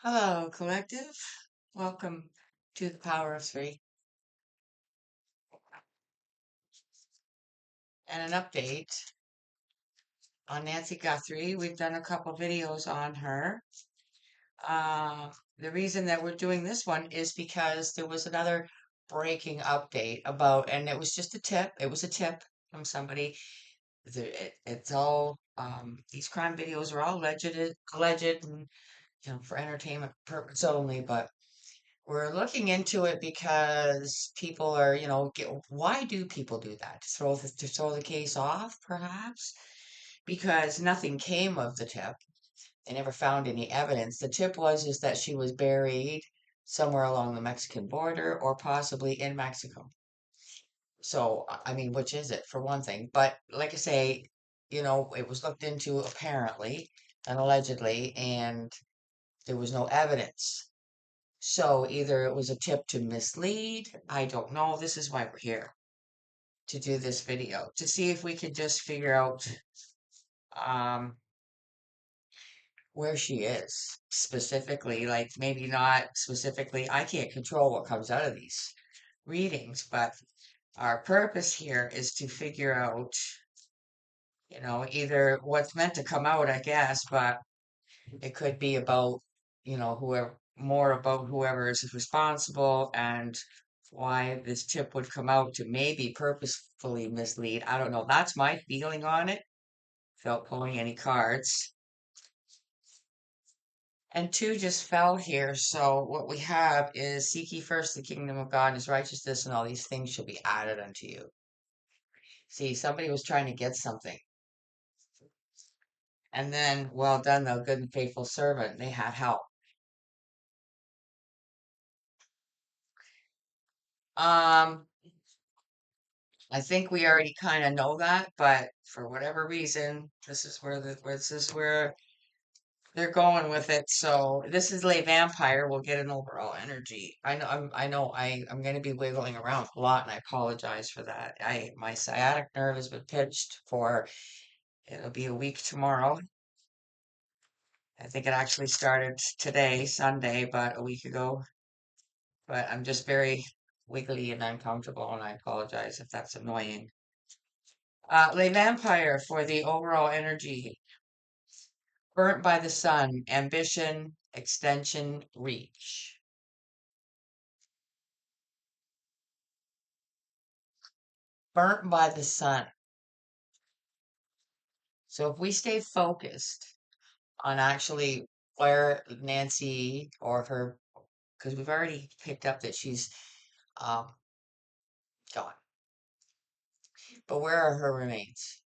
Hello, collective. Welcome to the Power of Three and an update on Nancy Guthrie. We've done a couple videos on her. The reason that we're doing this one is because there was another breaking update about, and it was just a tip. It was a tip from somebody. It's all these crime videos are all alleged, and for entertainment purpose only, but we're looking into it because people are, why do people do that? To throw the case off, perhaps? Because nothing came of the tip. They never found any evidence. The tip was is that she was buried somewhere along the Mexican border or possibly in Mexico. So, I mean, which is it for one thing? But like I say, it was looked into apparently and allegedly, and there was no evidence. So either it was a tip to mislead, I don't know. This is why we're here to do this video, to see if we could just figure out um where she is specifically, like maybe not specifically. I can't control what comes out of these readings, but our purpose here is to figure out, either what's meant to come out, I guess, but it could be about, whoever is responsible and why this tip would come out to maybe purposefully mislead. I don't know. That's my feeling on it without pulling any cards. And two just fell here. So what we have is seek ye first the kingdom of God and his righteousness, and all these things shall be added unto you. See, somebody was trying to get something. And then, well done, thou good and faithful servant. They had help. Um, I think we already kind of know that, but for whatever reason, this is where they're going with it. So this is Lay Vampire. We'll get an overall energy. I'm going to be wiggling around a lot, and I apologize for that. My sciatic nerve has been pitched for it'll be a week tomorrow. I think it actually started today, Sunday, but a week ago. But I'm just very wiggly and uncomfortable, and I apologize if that's annoying. Lay Vampire for the overall energy. Burnt by the sun, ambition, extension, reach. Burnt by the sun. So if we stay focused on actually where Nancy or her, because we've already picked up that she's um, gone, but where are her remains?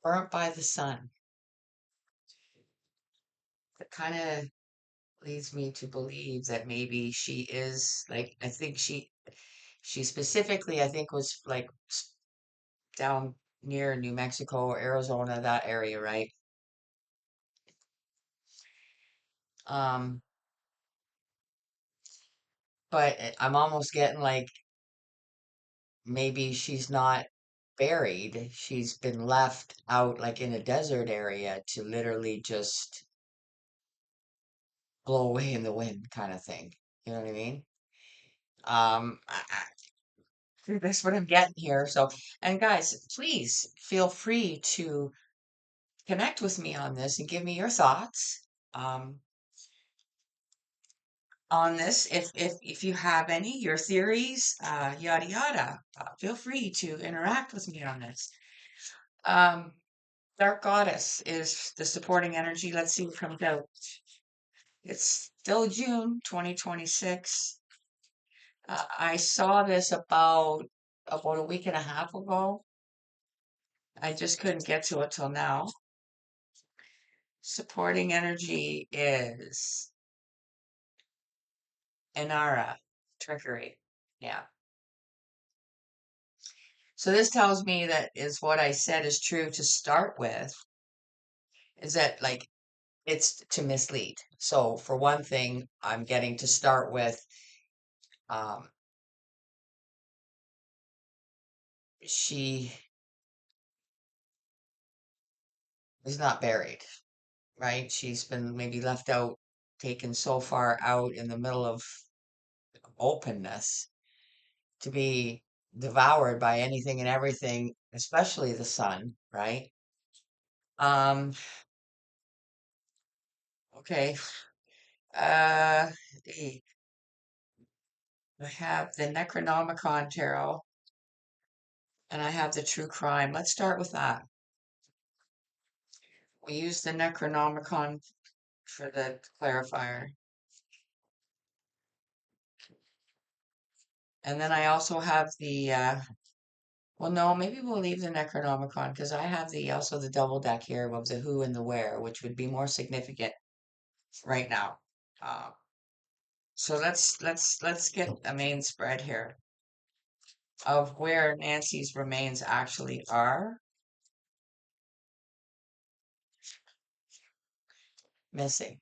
Burnt by the sun. That kind of leads me to believe that maybe she is like, I think she specifically, I think was like down near New Mexico or Arizona, that area, right? Um, but I'm almost getting like maybe she's not buried. She's been left out like in a desert area to literally just blow away in the wind kind of thing. You know what I mean? That's what I'm getting here. So, and guys, please feel free to connect with me on this and give me your thoughts. Um, on this. If you have any, your theories, yada yada, feel free to interact with me on this. Um, Dark Goddess is the supporting energy. Let's see what comes out. It's still June 2026. I saw this about a week and a half ago. I just couldn't get to it till now. Supporting energy is Inara, trickery. Yeah. So this tells me that is what I said is true to start with, is that like it's to mislead. So for one thing, I'm getting to start with um she is not buried, right? She's been maybe left out taken so far out in the middle of openness to be devoured by anything and everything, especially the sun, right? Um, okay. Uh, the- I have the Necronomicon Tarot and I have the True Crime. Let's start with that. We use the Necronomicon for the clarifier. And then I also have the, well, no, maybe we'll leave the Necronomicon because I have the also the double deck here of the who and the where, which would be more significant right now. Uh, so let's get a main spread here of where Nancy's remains actually are missing.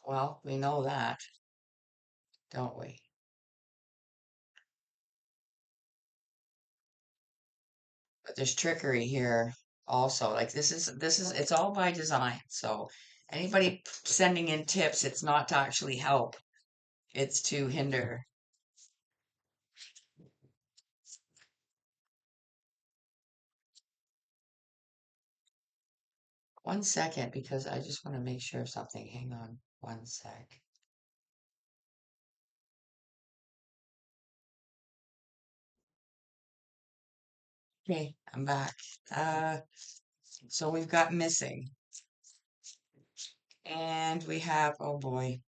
Well, we know that, don't we? But there's trickery here also. Like this is it's all by design. So anybody sending in tips, it's not to actually help. It's to hinder. 1 second, because I just want to make sure of something. Hang on 1 sec. Okay, I'm back. So we've got missing. And we have, oh boy,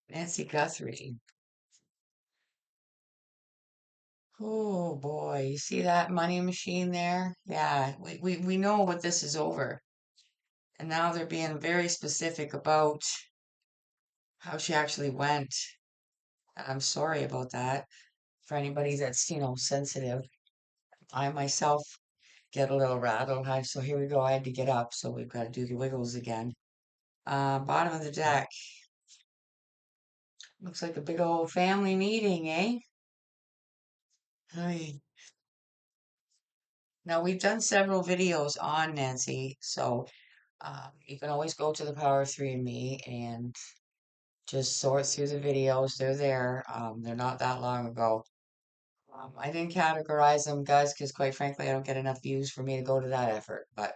Nancy Guthrie. Oh boy, you see that money machine there? Yeah, we know what this is over. And now they're being very specific about how she actually went. I'm sorry about that for anybody that's, sensitive. I myself get a little rattled. So here we go. I had to get up, so we've got to do the wiggles again. Bottom of the deck. Looks like a big old family meeting, eh? Ay. Now we've done several videos on Nancy, so you can always go to the Power of Three and Me and just sort through the videos. They're there. They're not that long ago. I didn't categorize them, guys, because quite frankly, I don't get enough views for me to go to that effort. But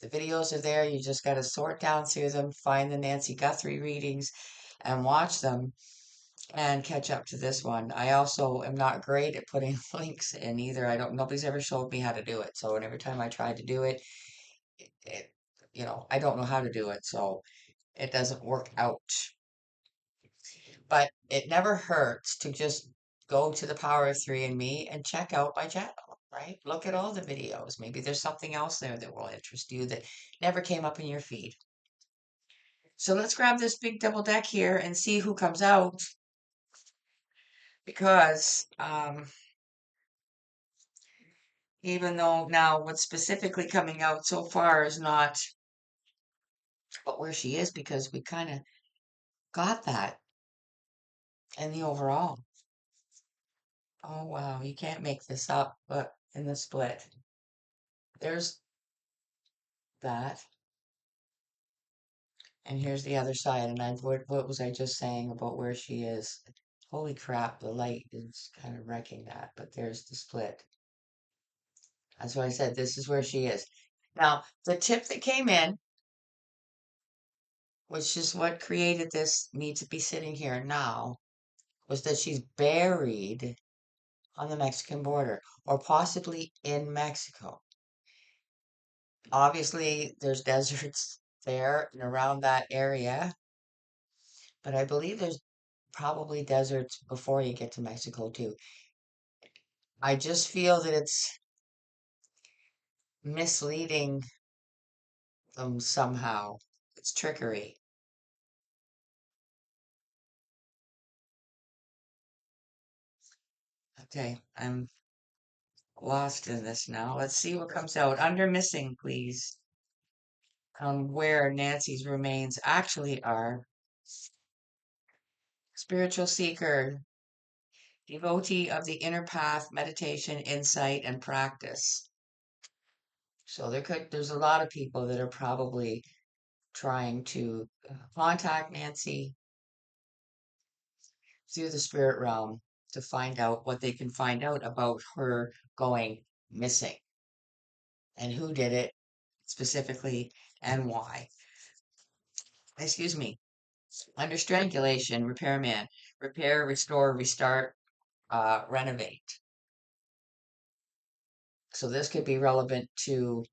the videos are there. You just got to sort down through them, find the Nancy Guthrie readings, and watch them and catch up to this one. I also am not great at putting links in either. Nobody's ever showed me how to do it. So, and every time I tried to do it, it, I don't know how to do it. So it doesn't work out. But it never hurts to just go to the Power of Three and Me and check out my channel, right? Look at all the videos. Maybe there's something else there that will interest you that never came up in your feed. So let's grab this big double deck here and see who comes out because even though now what's specifically coming out so far is not but where she is because we kind of got that in the overall. Oh wow, you can't make this up, but in the split, there's that. And here's the other side. And what was I just saying about where she is? Holy crap, the light is kind of wrecking that, but there's the split. That's why I said this is where she is. Now, the tip that came in, which is what created this me to be sitting here now, was that she's buried on the Mexican border or possibly in Mexico. Obviously, there's deserts there and around that area, but I believe there's probably deserts before you get to Mexico too. I just feel that it's misleading them somehow. It's trickery. Okay, I'm lost in this now. Let's see what comes out. Under missing, please. on where Nancy's remains actually are. Spiritual seeker, devotee of the inner path, meditation, insight, and practice. So there's a lot of people that are probably trying to contact Nancy through the spirit realm to find out what they can find out about her going missing and who did it specifically and why. Excuse me. Under strangulation, repairman, repair, restore, restart, renovate. So this could be relevant to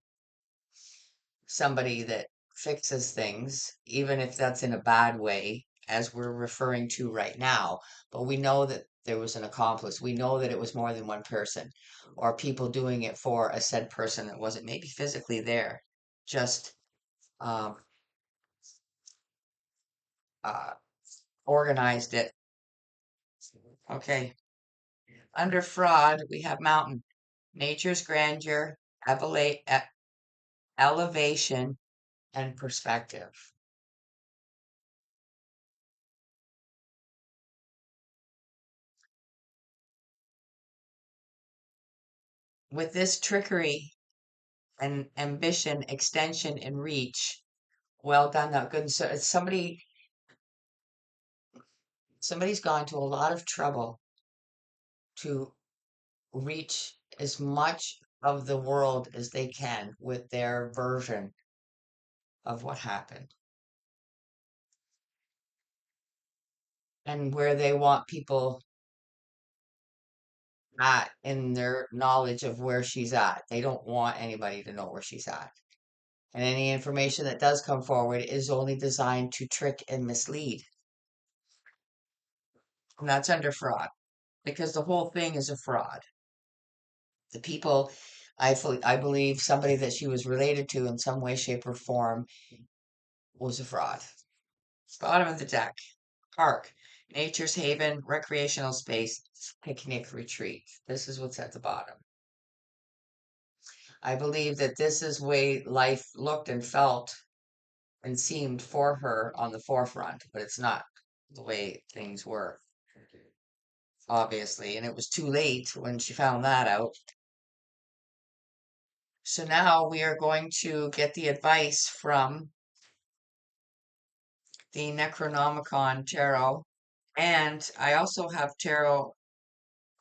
somebody that fixes things, even if that's in a bad way, as we're referring to right now. But we know that there was an accomplice. We know that it was more than one person, or people doing it for a said person that wasn't maybe physically there, just um, uh, organized it. Okay. Under fraud, we have mountain, nature's grandeur, elevation, and perspective. With this trickery and ambition, extension, and reach, well done, that good. So it's somebody's gone to a lot of trouble to reach as much of the world as they can with their version of what happened and where they want people at in their knowledge of where she's at. They don't want anybody to know where she's at. And any information that does come forward is only designed to trick and mislead. And that's under fraud because the whole thing is a fraud. The people, I believe somebody that she was related to in some way, shape, or form was a fraud. Bottom of the deck, park, nature's haven, recreational space, picnic retreat. This is what's at the bottom. I believe that this is way life looked and felt and seemed for her on the forefront, but it's not the way things were, obviously. And it was too late when she found that out. So now we are going to get the advice from the Necronomicon Tarot. And I also have tarot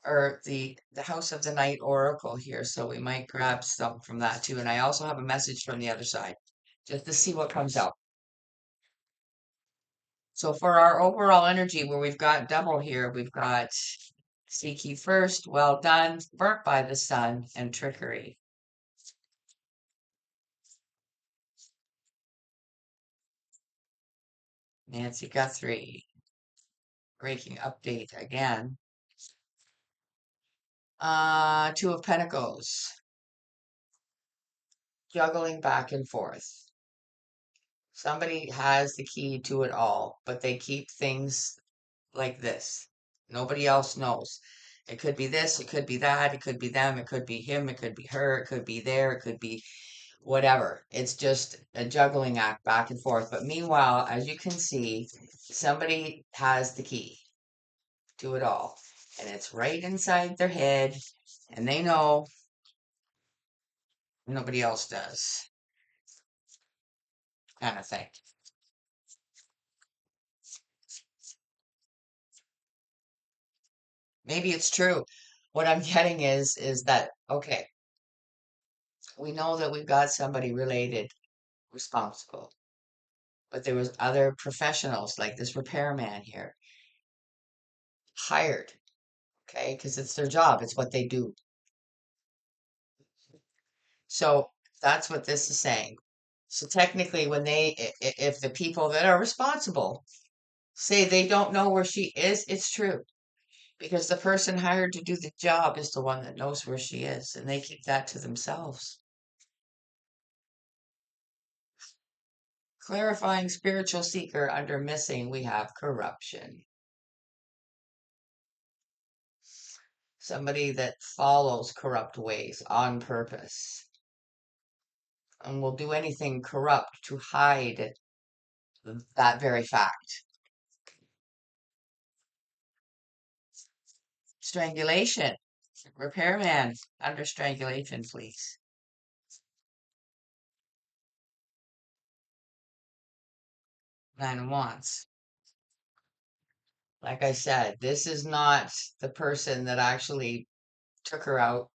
or the House of the Night Oracle here, so we might grab some from that too. And I also have a message from the other side, just to see what comes out. So for our overall energy, where we've got double here, we've got seek ye first, well done, burnt by the sun, and trickery. Nancy Guthrie, breaking update again. Two of Pentacles, juggling back and forth. Somebody has the key to it all, but they keep things like this. Nobody else knows. It could be this, it could be that, it could be them, it could be him, it could be her, it could be there, it could be whatever. It's just a juggling act back and forth. But meanwhile, as you can see, somebody has the key to it all. And it's right inside their head, and they know nobody else does, kind of thing. Maybe it's true. What I'm getting is that okay, we know that we've got somebody related responsible, but there was other professionals like this repairman here hired, okay, because it's their job, it's what they do. So that's what this is saying. So technically, when if the people that are responsible say they don't know where she is, it's true because the person hired to do the job is the one that knows where she is, and they keep that to themselves. Clarifying spiritual seeker under missing, we have corruption. Somebody that follows corrupt ways on purpose. and will do anything corrupt to hide that very fact. Strangulation. Repairman under strangulation, please. 9 of Wands. Like I said, this is not the person that actually took her out,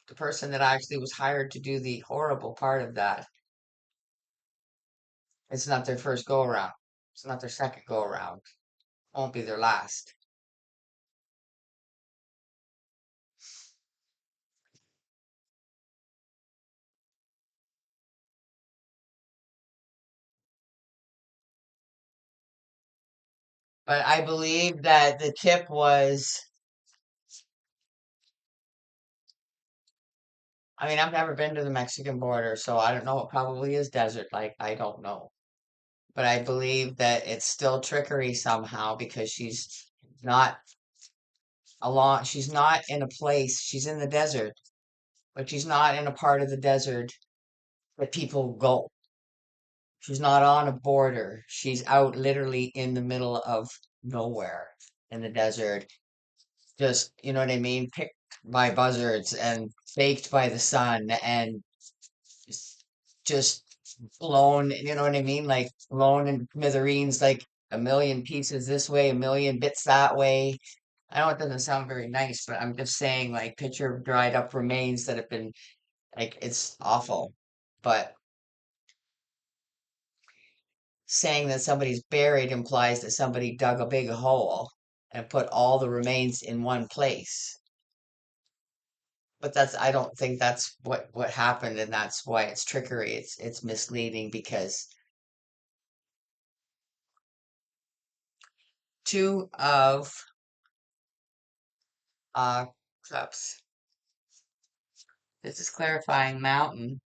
the person that actually was hired to do the horrible part of that. It's not their first go around. It's not their second go around. Won't be their last. But I believe that the tip was, I mean, I've never been to the Mexican border, so I don't know. It probably is desert like. I don't know. But I believe that it's still trickery somehow because not she's not in a place, she's in the desert, but she's not in a part of the desert that people go. She's not on a border. She's out literally in the middle of nowhere in the desert. Just, you know what I mean? Picked by buzzards and baked by the sun and just, just blown, you know what I mean? Like blown in smithereens, like a million pieces this way, a million bits that way. I know it doesn't sound very nice, but I'm just saying, like, picture dried up remains that have been, like, it's awful. But saying that somebody's buried implies that somebody dug a big hole and put all the remains in one place. But I don't think that's what happened, and that's why it's trickery. It's misleading because two of uh cups. This is clarifying mountain.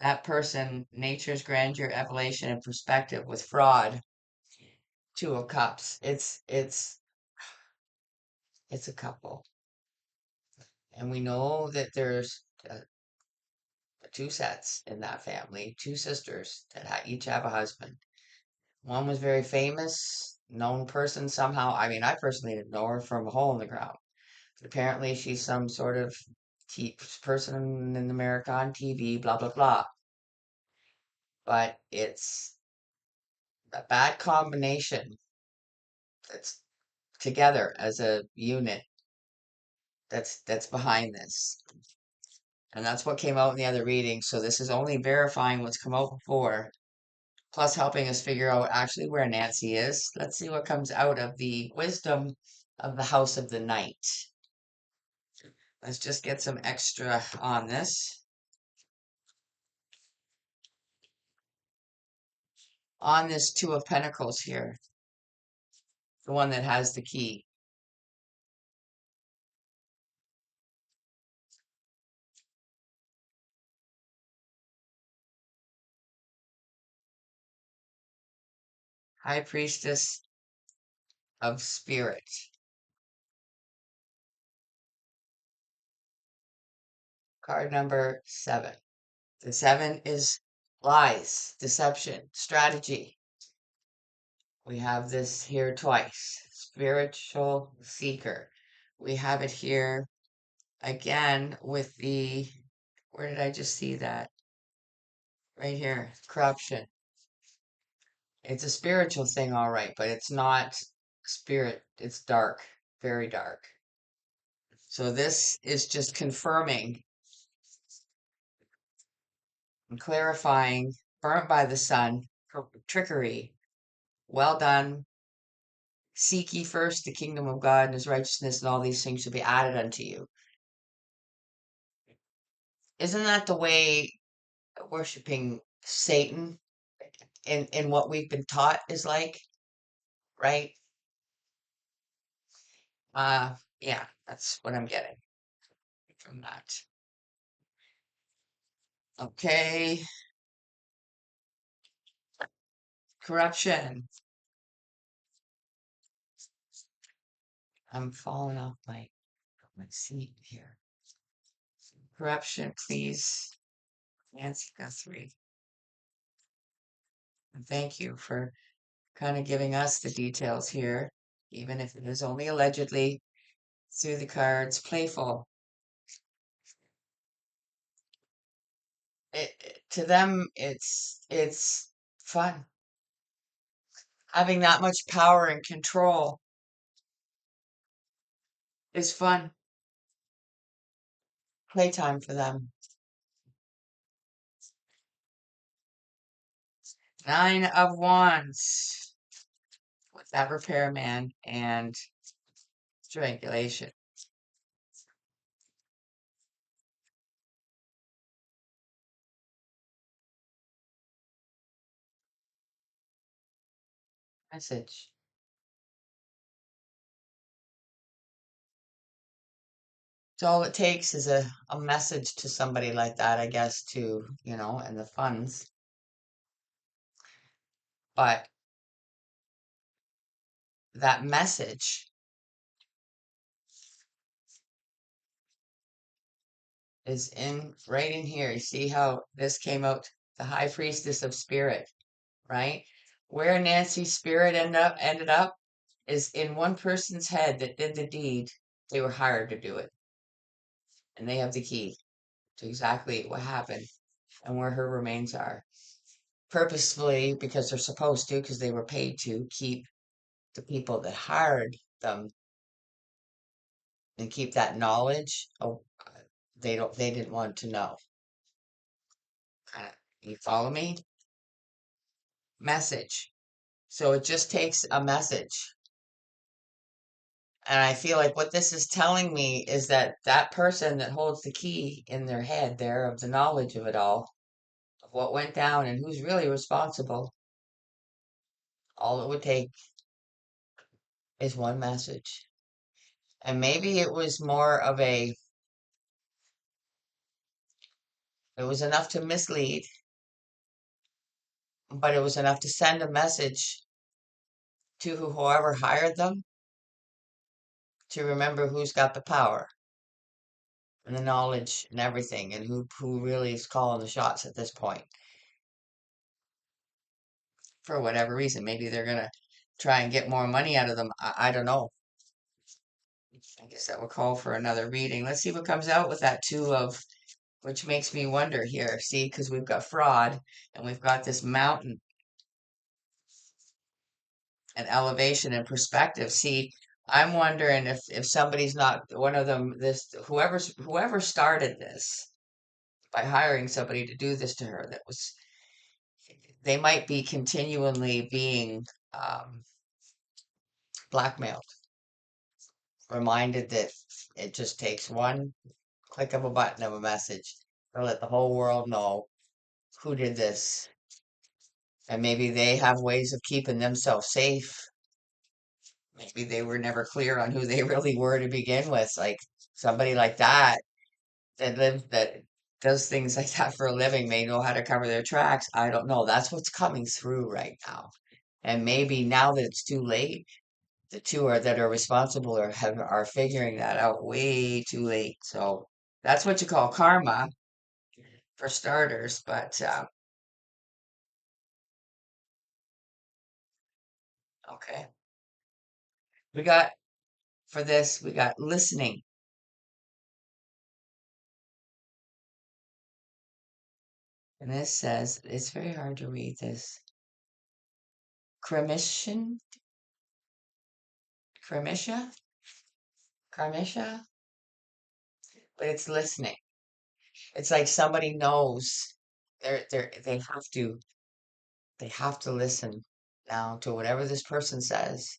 That person, nature's grandeur, evolution, and perspective with fraud. 2 of Cups. It's a couple, and we know that there's two sets in that family, two sisters that each have a husband. One was very famous, known person somehow. I mean, I personally didn't know her from a hole in the ground. But apparently, she's some sort of person in America on TV, blah blah blah. But it's a bad combination that's together as a unit that's behind this. And that's what came out in the other reading. So this is only verifying what's come out before, plus helping us figure out actually where Nancy is. Let's see what comes out of the wisdom of the House of the Night. Let's just get some extra on this. On this Two of Pentacles here, the one that has the key. High Priestess of Spirit. Card number 7. The 7 is lies, deception, strategy. We have this here twice. Spiritual seeker. We have it here again with the, where did I just see that? Right here, corruption. It's a spiritual thing, all right, but it's not spirit. It's dark, very dark. So this is just confirming and clarifying, burnt by the sun, trickery. Well done. Seek ye first the kingdom of God and his righteousness, and all these things shall be added unto you. Isn't that the way worshiping Satan in what we've been taught is like, right? Yeah, that's what I'm getting from that. Okay, corruption. I'm falling off my seat here. Corruption, please. Nancy Guthrie. And thank you for kind of giving us the details here, even if it is only allegedly through the cards. Playful. To them, it's fun. Having that much power and control is fun. Playtime for them. Nine of Wands with that repairman and strangulation. Message. So all it takes is a message to somebody like that, I guess, to, and the funds. But that message is in right in here. You see how this came out? The high priestess of spirit, right? Where Nancy's spirit ended up is in one person's head that did the deed. They were hired to do it. And they have the key to exactly what happened and where her remains are. Purposefully, because they're supposed to, because they were paid to keep the people that hired them and keep that knowledge. Oh, they didn't want to know. Kind of, you follow me? Message. So it just takes a message. And I feel like what this is telling me is that that person that holds the key in their head there of the knowledge of it all, of what went down and who's really responsible, all it would take is one message. And maybe it was more of it was enough to mislead, but it was enough to send a message to whoever hired them to remember who's got the power and the knowledge and everything and who really is calling the shots at this point for whatever reason. Maybe they're gonna try and get more money out of them. I don't know. I guess that will call for another reading. Let's see what comes out with that two of, which makes me wonder here. See, because we've got fraud and we've got this mountain and elevation and perspective. See, I'm wondering if somebody's not one of them. This whoever started this by hiring somebody to do this to her. That was they might be continually being um, blackmailed, reminded that it just takes one click of a button of a message to let the whole world know who did this. And maybe they have ways of keeping themselves safe. Maybe they were never clear on who they really were to begin with. Like somebody like that does things like that for a living may know how to cover their tracks. I don't know. That's what's coming through right now. And maybe now that it's too late, the two are that are responsible are figuring that out way too late. So that's what you call karma for starters. But okay, we got for this we got listening, and this says it's very hard to read this. Cremation, cremisha, karmisha, but it's listening. It's like somebody knows they have to listen now to whatever this person says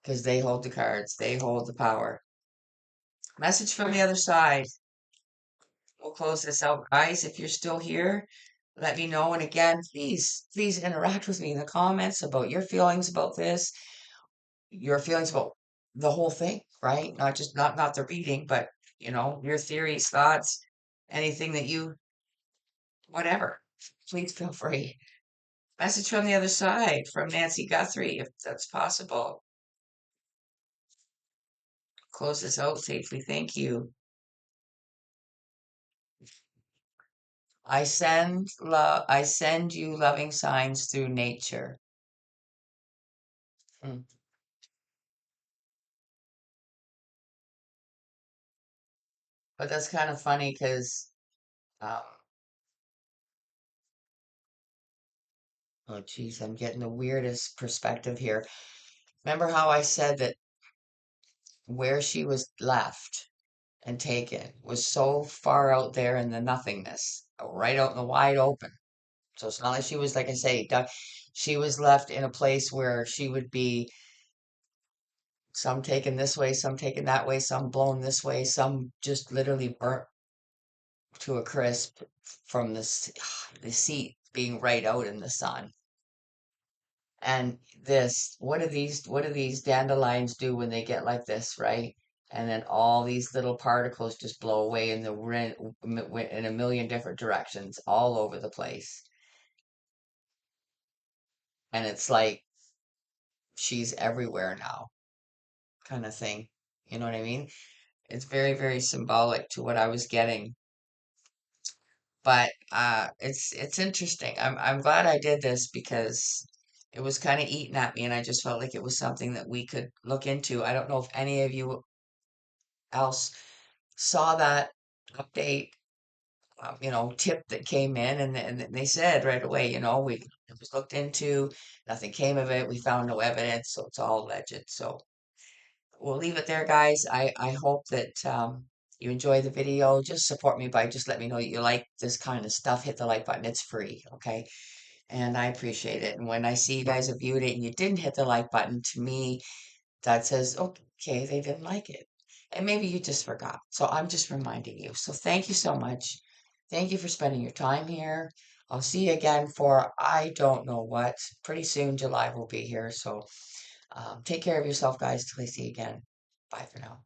because they hold the cards, they hold the power. Message from the other side. We'll close this out, guys. If you're still here, let me know. And again, please interact with me in the comments about your feelings about this, your feelings about the whole thing, right? Not just not the reading, but your theories, thoughts, anything that you whatever. Please feel free. Message from the other side from Nancy Guthrie, if that's possible. Close this out safely. Thank you. I send you loving signs through nature. Mm. But that's kind of funny because, um, oh geez, I'm getting the weirdest perspective here. Remember how I said that where she was left and taken was so far out there in the nothingness, right out in the wide open. So it's not like she was, like I say, she was left in a place where she would be some taken this way, some taken that way, some blown this way, some just literally burnt to a crisp from the seat being right out in the sun. And what do these dandelions do when they get like this, right? And then all these little particles just blow away in the wind in a million different directions all over the place. And it's like she's everywhere now, kind of thing. You know what I mean? It's very, very symbolic to what I was getting. But it's interesting. I'm glad I did this because it was kind of eating at me, and I just felt like it was something that we could look into. I don't know if any of you else saw that update, tip that came in, and they said right away, it was looked into, nothing came of it. We found no evidence, so it's all alleged. So we'll leave it there, guys. I hope that you enjoy the video. Just support me by just let me know that you like this kind of stuff. Hit the like button. It's free, okay? And I appreciate it. And when I see you guys have viewed it and you didn't hit the like button, to me, that says, okay, they didn't like it. And maybe you just forgot. So I'm just reminding you. So thank you so much. Thank you for spending your time here. I'll see you again for I don't know what. Pretty soon, July will be here. So take care of yourself, guys, till I see you again. Bye for now.